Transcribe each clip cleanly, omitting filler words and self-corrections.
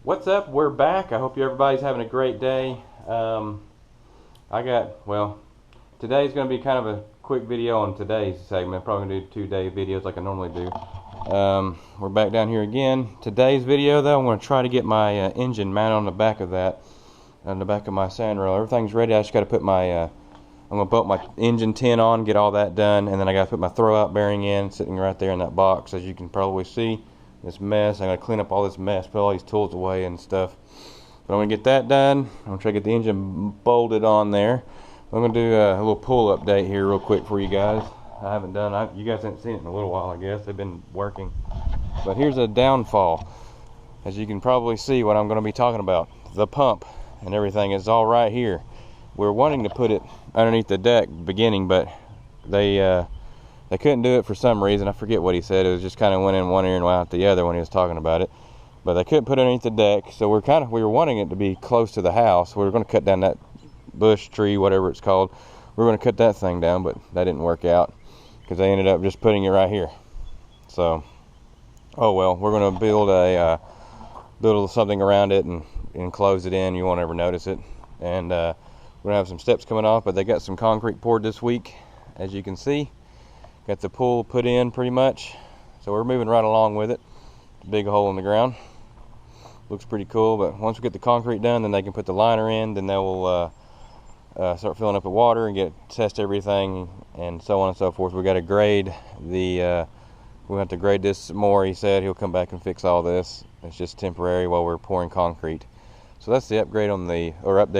What's up? We're back. I hope everybody's having a great day. Today's going to be kind of a quick video on today's segment. Probably going to do 2-day videos like I normally do. We're back down here again. Today's video, though, I'm going to try to get my engine mounted on the back of that, on the back of my sand roller. Everything's ready. I just got to put my, I'm going to bolt my engine tin on, get all that done, and then I got to put my throwout bearing in, sitting right there in that box, as you can probably see. This mess. I'm going to clean up all this mess, put all these tools away and stuff. But I'm going to get that done. I'm going to try to get the engine bolted on there. I'm going to do a little pull update here real quick for you guys. I haven't done, you guys haven't seen it in a little while, I guess. They've been working. But here's a downfall. As you can probably see what I'm going to be talking about. The pump and everything is all right here. We're wanting to put it underneath the deck beginning, but they couldn't do it for some reason. I forget what he said. It was just kind of went in one ear and went out the other when he was talking about it. But they couldn't put it underneath the deck, so we were wanting it to be close to the house. We were going to cut down that bush tree, whatever it's called. We were going to cut that thing down, but that didn't work out because they ended up just putting it right here. So, oh well. We're going to build something around it and close it in. You won't ever notice it. And we're going to have some steps coming off, but they got some concrete poured this week, as you can see. Got the pool put in pretty much, so we're moving right along with it. Big hole in the ground. Looks pretty cool, but once we get the concrete done, then they can put the liner in, then they will start filling up the water and test everything and so on and so forth. We got to grade we have to grade this more. He said he'll come back and fix all this. It's just temporary while we're pouring concrete. So that's the update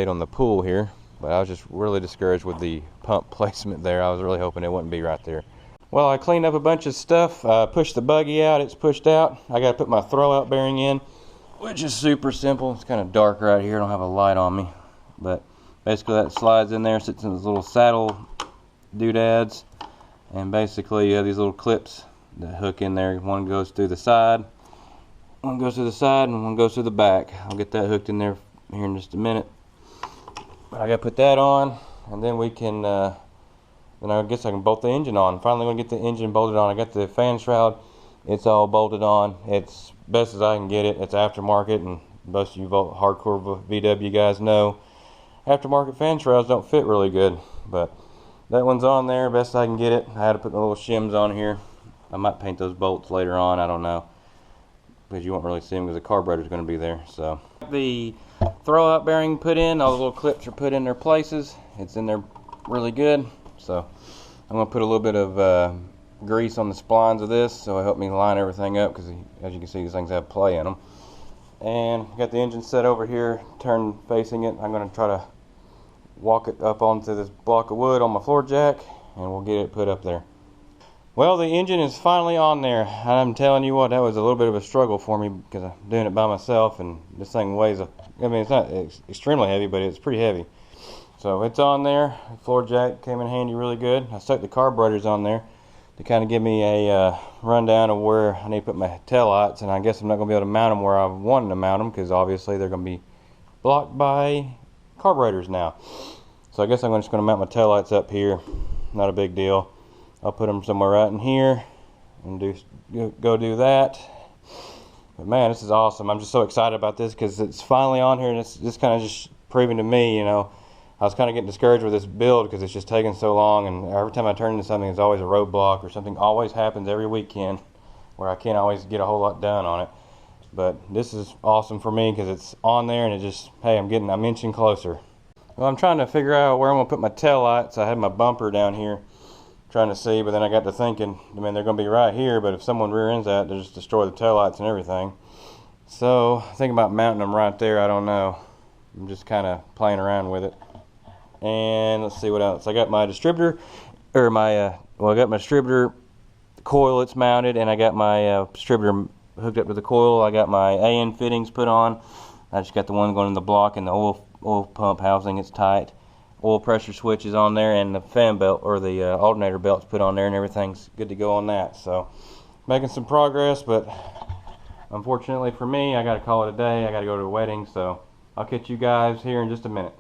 on the pool here. But I was just really discouraged with the pump placement there. I was really hoping it wouldn't be right there. Well, I cleaned up a bunch of stuff, pushed the buggy out, it's pushed out. I got to put my throwout bearing in, which is super simple. It's kind of dark right here, I don't have a light on me. But basically that slides in there, sits in these little saddle doodads. And basically you have these little clips that hook in there. One goes through the side, and one goes through the back. I'll get that hooked in there here in just a minute. But I got to put that on, and then we can... then I guess I can bolt the engine on. Finally going to get the engine bolted on. I got the fan shroud. It's all bolted on. It's best as I can get it. It's aftermarket, and most of you hardcore VW guys know aftermarket fan shrouds don't fit really good. But that one's on there, best I can get it. I had to put the little shims on here. I might paint those bolts later on, I don't know. Because you won't really see them because the carburetor's going to be there. So the throwout bearing put in, all the little clips are put in their places. It's in there really good. So I'm going to put a little bit of grease on the splines of this so it help me line everything up, because as you can see, these things have play in them. And got the engine set over here, turned facing it. I'm going to try to walk it up onto this block of wood on my floor jack, and we'll get it put up there. Well, the engine is finally on there. I'm telling you what, that was a little bit of a struggle for me because I'm doing it by myself, and this thing weighs it's not extremely heavy, but it's pretty heavy. So it's on there. The floor jack came in handy really good. I stuck the carburetors on there to kind of give me a rundown of where I need to put my taillights, and I guess I'm not going to be able to mount them where I wanted to mount them because obviously they're going to be blocked by carburetors now. So I guess I'm just going to mount my taillights up here. Not a big deal. I'll put them somewhere right in here and go do that. But man, this is awesome. I'm just so excited about this because it's finally on here, and it's just kind of just proving to me, I was kind of getting discouraged with this build because it's just taking so long, and every time I turn into something, it's always a roadblock, or something always happens every weekend where I can't always get a whole lot done on it. But this is awesome for me because it's on there, and it just, hey, I'm inching closer. Well, I'm trying to figure out where I'm going to put my tail lights. I had my bumper down here trying to see, but then I got to thinking, they're going to be right here, but if someone rear ends that, they'll just destroy the tail lights and everything. So, thinking about mounting them right there, I don't know. I'm just kind of playing around with it. And let's see what else. I got my distributor, I got my distributor coil, it's mounted, and I got my distributor hooked up to the coil. I got my AN fittings put on. I just got the one going in the block, and the oil pump housing, it's tight. Oil pressure switch is on there, and the fan belt, or the alternator belt's put on there, and everything's good to go on that. So, making some progress, but unfortunately for me, I got to call it a day. I got to go to a wedding, so I'll catch you guys here in just a minute.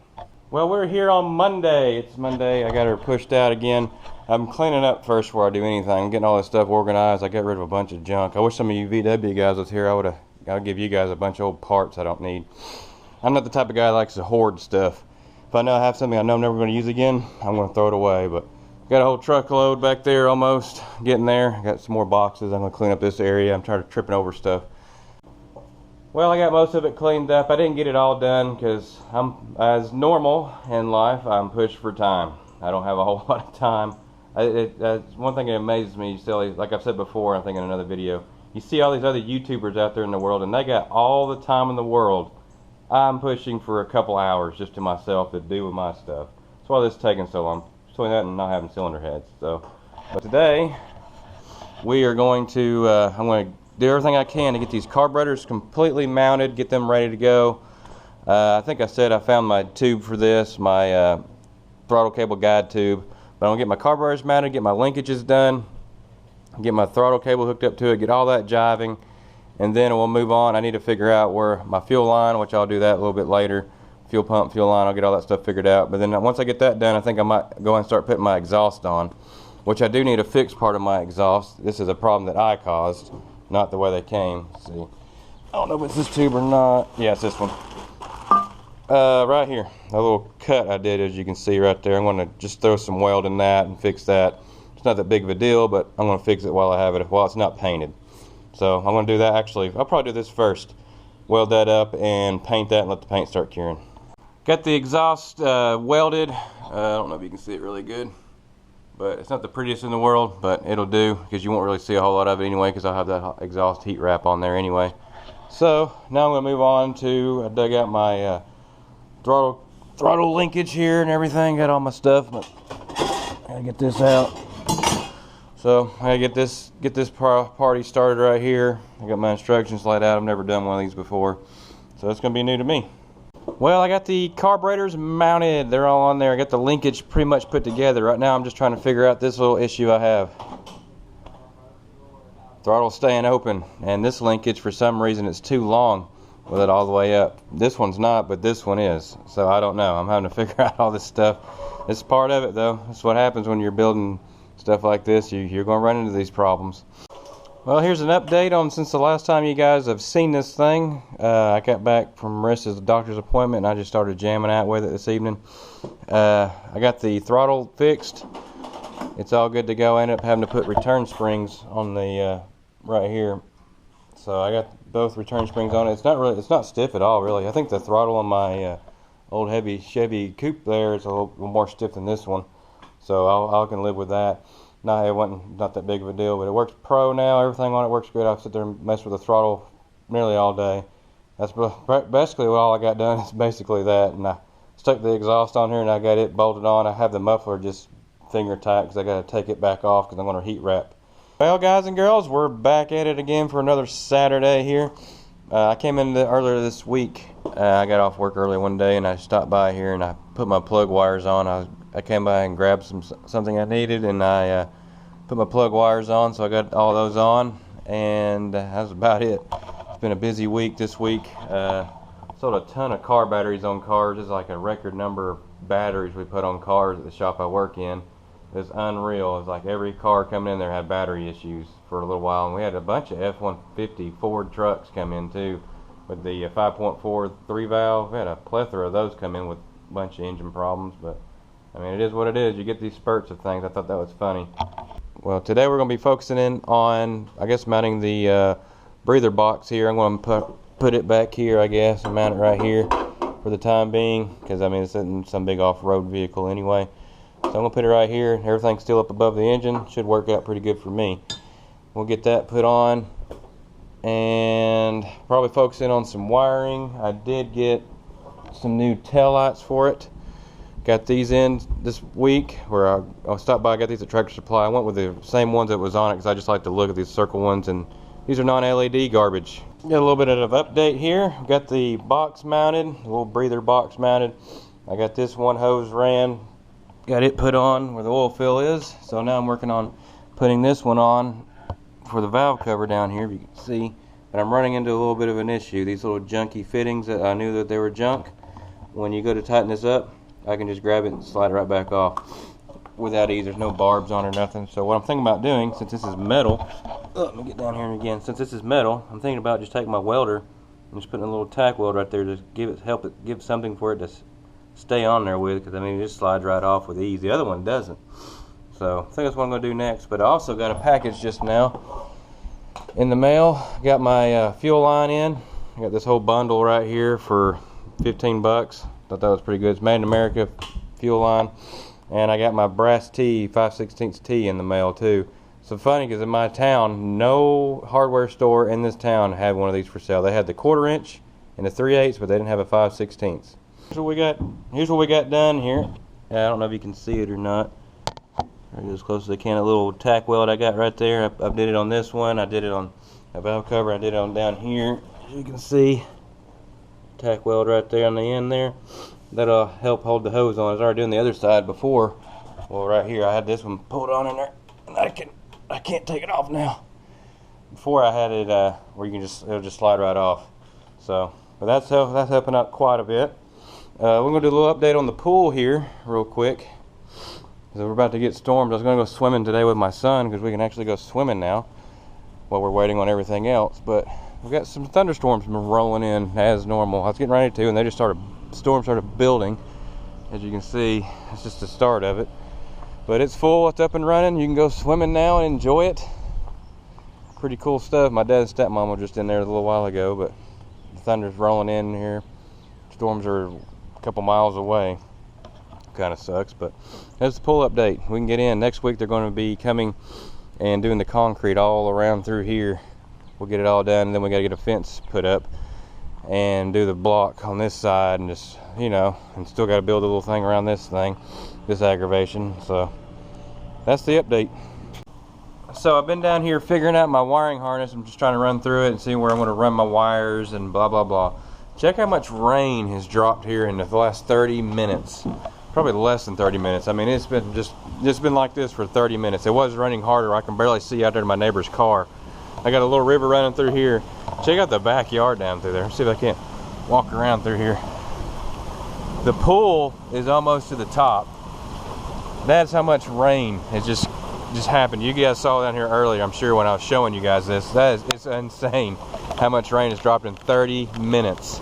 Well, we're here on Monday. It's Monday. I got her pushed out again. I'm cleaning up first before I do anything. I'm getting all this stuff organized. I got rid of a bunch of junk. I wish some of you VW guys was here. I would have I'll give you guys a bunch of old parts I don't need. I'm not the type of guy that likes to hoard stuff. If I know I have something I know I'm never going to use again, I'm going to throw it away. But got a whole truckload back there almost, getting there. Got some more boxes. I'm going to clean up this area. I'm tired of tripping over stuff. Well, I got most of it cleaned up. I didn't get it all done because as normal in life, I'm pushed for time. I don't have a whole lot of time. One thing that amazes me, you see, like I've said before, I think in another video, you see all these other YouTubers out there in the world and they got all the time in the world. I'm pushing for a couple hours just to myself to do with my stuff. That's why this is taking so long. Between that and not having cylinder heads. So, but today we are going to, I'm going to do everything I can to get these carburetors completely mounted, get them ready to go. I think I said I found my tube for this, my throttle cable guide tube. But I'm going to get my carburetors mounted, get my linkages done, get my throttle cable hooked up to it, get all that jiving, and then we'll move on. I need to figure out where my fuel line, which I'll do that a little bit later. Fuel pump, fuel line, I'll get all that stuff figured out. But then once I get that done, I think I might go and start putting my exhaust on, which I do need to fix part of my exhaust. This is a problem that I caused, not the way they came. Let's see. I don't know if it's this tube or not. Yeah, it's this one. Right here, a little cut I did, as you can see right there. I'm going to just throw some weld in that and fix that. It's not that big of a deal, but I'm going to fix it while I have it, while it's not painted. So I'm going to do that. Actually, I'll probably do this first. Weld that up and paint that and let the paint start curing. Got the exhaust welded. I don't know if you can see it really good, but it's not the prettiest in the world, but it'll do because you won't really see a whole lot of it anyway because I'll have that exhaust heat wrap on there anyway. So now I'm going to move on to, I dug out my throttle linkage here and everything. Got all my stuff, but I gotta get this out. So I gotta get this party started right here. I got my instructions laid out. I've never done one of these before, so it's gonna be new to me. Well, I got the carburetors mounted. They're all on there. I got the linkage pretty much put together. Right now I'm just trying to figure out this little issue I have. Throttle staying open, and this linkage, for some reason, it's too long with it all the way up. This one's not, but this one is. So I don't know. I'm having to figure out all this stuff. It's part of it, though. That's what happens when you're building stuff like this. You're going to run into these problems. Well, here's an update on since the last time you guys have seen this thing. I got back from Marissa's doctor's appointment, and I just started jamming out with it this evening. I got the throttle fixed. It's all good to go. I ended up having to put return springs on the right here. So I got both return springs on it. It's not stiff at all, really. I think the throttle on my old heavy Chevy Coupe there is a little more stiff than this one. So I can live with that. It wasn't not that big of a deal, but it works pro now. Everything on it works good. I've sit there and mess with the throttle nearly all day. That's basically all I got done is basically that. And I stuck the exhaust on here and I got it bolted on. I have the muffler just finger tight because I got to take it back off because I'm going to heat wrap. Well, guys and girls, we're back at it again for another Saturday here. I came in earlier this week. I got off work early one day and I stopped by here and I put my plug wires on. I came by and grabbed something I needed and I put my plug wires on, so I got all those on, and that's about it. It's been a busy week this week. Sold a ton of car batteries on cars. It's like a record number of batteries we put on cars at the shop I work in. It's unreal. It's like every car coming in there had battery issues for a little while, and we had a bunch of F-150 Ford trucks come in too with the 5.4 3-valve. We had a plethora of those come in with a bunch of engine problems, but I mean, it is what it is. You get these spurts of things. I thought that was funny. Well, today we're going to be focusing in on, I guess, mounting the breather box here. I'm going to put it back here, I guess, and mount it right here for the time being, because I mean it's in some big off-road vehicle anyway. So I'm going to put it right here. Everything's still up above the engine. Should work out pretty good for me. We'll get that put on and probably focus in on some wiring. I did get some new taillights for it. Got these in this week where I stopped by. I got these at Tractor Supply. I went with the same ones that was on it because I just like to look at these circle ones, and these are non-LED garbage. Got a little bit of an update here. Got the box mounted, a little breather box mounted. I got this one hose ran, got it put on where the oil fill is. So now I'm working on putting this one on for the valve cover down here, if you can see. But I'm running into a little bit of an issue. These little junky fittings that I knew that they were junk. When you go to tighten this up, I can just grab it and slide it right back off without ease. There's no barbs on or nothing. So what I'm thinking about doing, since this is metal, let me get down here again. Since this is metal, I'm thinking about just taking my welder and just putting a little tack weld right there to give something for it to stay on there with, because I mean it just slides right off with ease. The other one doesn't. So I think that's what I'm going to do next. But I also got a package just now in the mail. Got my fuel line in. I got this whole bundle right here for 15 bucks. Thought that was pretty good. It's made in America fuel line. And I got my brass T, 5/16 T in the mail too. So funny, because in my town, no hardware store in this town had one of these for sale. They had the 1/4 inch and the 3/8, but they didn't have a 5/16. Here's what we got done here. I don't know if you can see it or not. I get as close as I can. A little tack weld I got right there. I did it on this one. I did it on a valve cover. I did it on down here. As you can see, tack weld right there on the end there. That'll help hold the hose on. I was already doing the other side before. Well, right here I had this one pulled on in there, and I can't take it off now. Before I had it where it'll just slide right off. So, but that's helping out quite a bit. We're gonna do a little update on the pool here real quick. So we're about to get stormed. I was going to go swimming today with my son because we can actually go swimming now while we're waiting on everything else. But we've got some thunderstorms been rolling in as normal. I was getting ready to, and storm started building. As you can see, it's just the start of it. But it's full, it's up and running. You can go swimming now and enjoy it. Pretty cool stuff. My dad and stepmom were just in there a little while ago, but the thunder's rolling in here. Storms are a couple miles away. Kind of sucks, but that's the pool update. We can get in. Next week they're going to be coming and doing the concrete all around through here. We'll get it all done, and then we got to get a fence put up and do the block on this side, and just, you know, and still got to build a little thing around this aggravation. So that's the update. So I've been down here figuring out my wiring harness. I'm just trying to run through it and see where I'm going to run my wires and blah blah blah. Check how much rain has dropped here in the last 30 minutes. Probably less than 30 minutes. I mean, it's been like this for 30 minutes. It was raining harder. I can barely see out there to my neighbor's car. I got a little river running through here. Check out the backyard down through there. See if I can't walk around through here. The pool is almost to the top. That's how much rain has just happened. You guys saw down here earlier, I'm sure, when I was showing you guys this. It's insane how much rain has dropped in 30 minutes.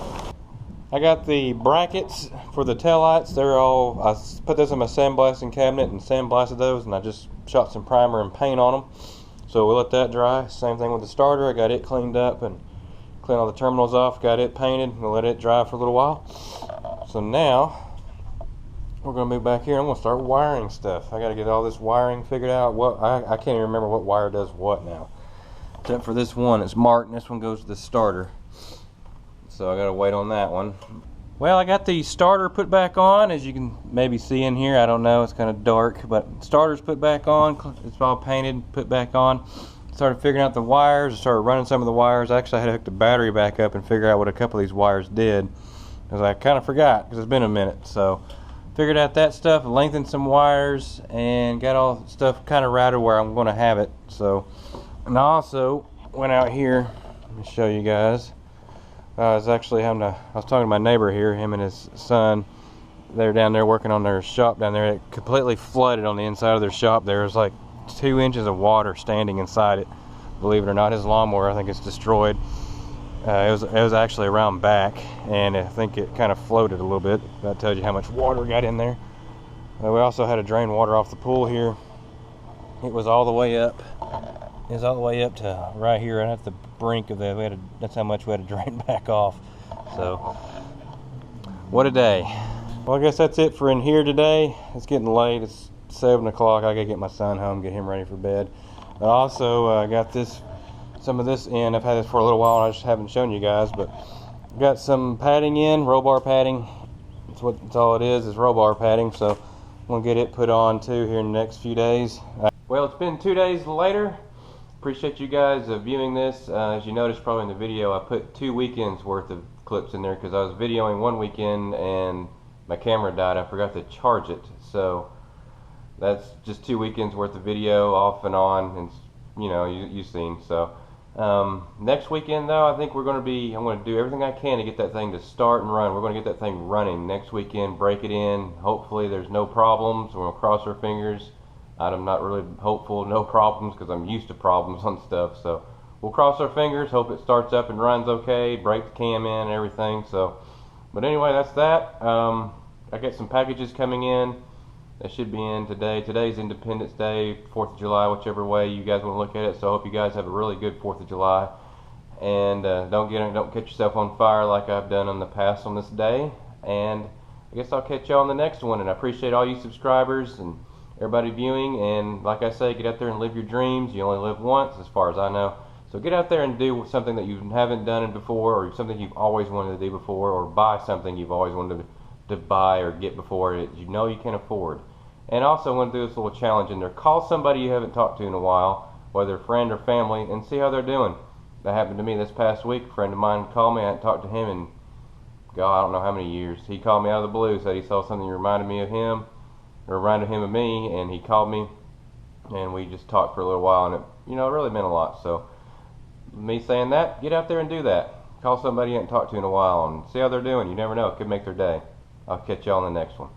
I got the brackets for the taillights. I put those in my sandblasting cabinet and sandblasted those, and I just shot some primer and paint on them. So we'll let that dry. Same thing with the starter. I got it cleaned up and cleaned all the terminals off, got it painted. We'll let it dry for a little while. So now we're going to move back here. I'm going to start wiring stuff. I got to get all this wiring figured out. I can't even remember what wire does what now. Except for this one. It's marked, and this one goes to the starter. So I gotta wait on that one. Well, I got the starter put back on, as you can maybe see in here. I don't know, it's kind of dark, but starter's put back on. It's all painted, put back on. Started figuring out the wires. I started running some of the wires. Actually, I had to hook the battery back up and figure out what a couple of these wires did, because I kind of forgot, because it's been a minute. So figured out that stuff, lengthened some wires, and got all the stuff kind of routed where I'm going to have it. So, and I also went out here. Let me show you guys. I was talking to my neighbor here, him and his son. They're down there working on their shop down there. It completely flooded on the inside of their shop. There was like 2 inches of water standing inside it. Believe it or not, his lawnmower, I think it's destroyed. It was actually around back, and I think it kind of floated a little bit. That tells you how much water got in there. We also had to drain water off the pool here. It was all the way up. It was all the way up to right here, right at the brink of it. That's how much we had to drain back off. So, what a day. Well, I guess that's it for in here today. It's getting late. It's 7 o'clock. I gotta get my son home, get him ready for bed. I also got some of this in. I've had this for a little while, and I just haven't shown you guys, but got some padding in, roll bar padding. That's all it is roll bar padding. So I'm gonna get it put on too here in the next few days. Well, it's been 2 days later. Appreciate you guys viewing this. As you noticed probably in the video, I put 2 weekends worth of clips in there because I was videoing one weekend and my camera died. I forgot to charge it. So that's just 2 weekends worth of video off and on, and you know, you've seen. So next weekend though, I think I'm going to do everything I can to get that thing to start and run. We're going to get that thing running next weekend, break it in. Hopefully there's no problems. We're going to cross our fingers I'm not really hopeful, no problems, because I'm used to problems on stuff. So we'll cross our fingers, hope it starts up and runs okay, break the cam in and everything. So, but anyway, that's that. I got some packages coming in. They should be in today. Today's Independence Day, 4th of July, whichever way you guys want to look at it. So I hope you guys have a really good 4th of July. And don't catch yourself on fire like I've done in the past on this day. And I guess I'll catch y'all on the next one. And I appreciate all you subscribers and everybody viewing. And like I say, get out there and live your dreams. You only live once, as far as I know. So get out there and do something that you haven't done before, or something you've always wanted to do before, or buy something you've always wanted to buy or get before that you know you can afford. And also I want to do this little challenge in there. Call somebody you haven't talked to in a while, whether a friend or family, and see how they're doing. That happened to me this past week. A friend of mine called me. I hadn't talked to him in, God, I don't know how many years. He called me out of the blue, said he saw something that reminded me of him, or reminded him of me, and he called me, and we just talked for a little while, and it, it really meant a lot. So, me saying that, get out there and do that. Call somebody you haven't talked to in a while and see how they're doing. You never know, it could make their day. I'll catch you all in the next one.